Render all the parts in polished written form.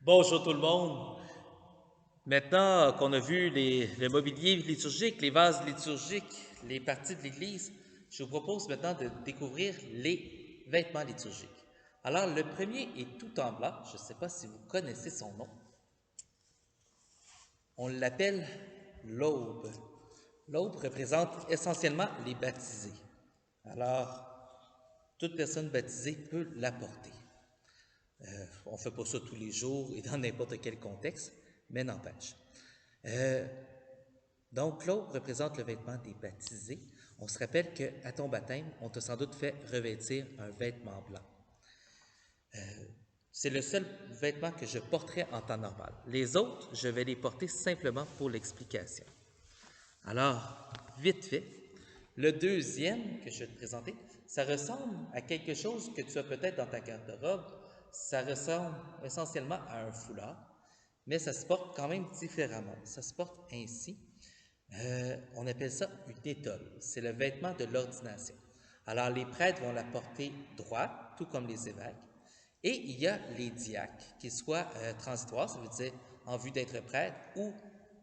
Bonjour tout le monde. Maintenant qu'on a vu le mobilier liturgique, les vases liturgiques, les parties de l'Église, je vous propose maintenant de découvrir les vêtements liturgiques. Alors, le premier est tout en blanc. Je ne sais pas si vous connaissez son nom. On l'appelle l'aube. L'aube représente essentiellement les baptisés. Alors, toute personne baptisée peut la porter. On ne fait pas ça tous les jours et dans n'importe quel contexte, mais n'empêche. Euh, donc, l'aube représente le vêtement des baptisés. On se rappelle qu'à ton baptême, on t'a sans doute fait revêtir un vêtement blanc. C'est le seul vêtement que je porterai en temps normal. Les autres, je vais les porter simplement pour l'explication. Alors, vite fait, le deuxième que je vais te présenter, ça ressemble à quelque chose que tu as peut-être dans ta garde-robe. Ça ressemble essentiellement à un foulard, mais ça se porte quand même différemment. Ça se porte ainsi. On appelle ça une étole. C'est le vêtement de l'ordination. Alors, les prêtres vont la porter droite, tout comme les évêques. Et il y a les diacres, qu'ils soient transitoires, ça veut dire en vue d'être prêtres, ou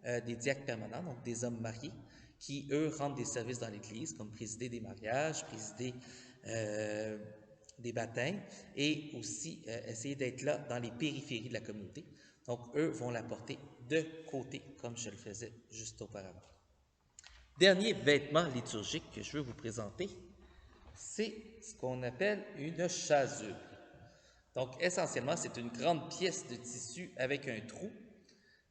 des diacres permanents, donc des hommes mariés, qui, eux, rendent des services dans l'Église, comme présider des mariages, présider euh, des baptêmes, et aussi essayer d'être là dans les périphéries de la communauté. Donc, eux vont la porter de côté, comme je le faisais juste auparavant. Dernier vêtement liturgique que je veux vous présenter, c'est ce qu'on appelle une chasuble. Donc, essentiellement, c'est une grande pièce de tissu avec un trou.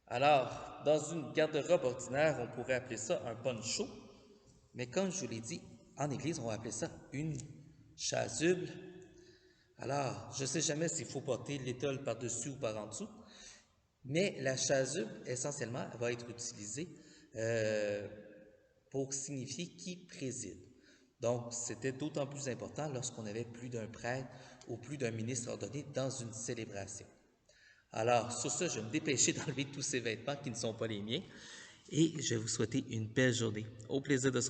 Alors, dans une garde-robe ordinaire, on pourrait appeler ça un poncho, mais comme je vous l'ai dit, en Église, on va appeler ça une chasuble. Alors, je ne sais jamais s'il faut porter l'étole par-dessus ou par en dessous, mais la chasuble, essentiellement, va être utilisée euh, pour signifier qui préside. Donc, c'était d'autant plus important lorsqu'on avait plus d'un prêtre ou plus d'un ministre ordonné dans une célébration. Alors, sur ce, je vais me dépêcher d'enlever tous ces vêtements qui ne sont pas les miens et je vais vous souhaiter une belle journée. Au plaisir de se retrouver.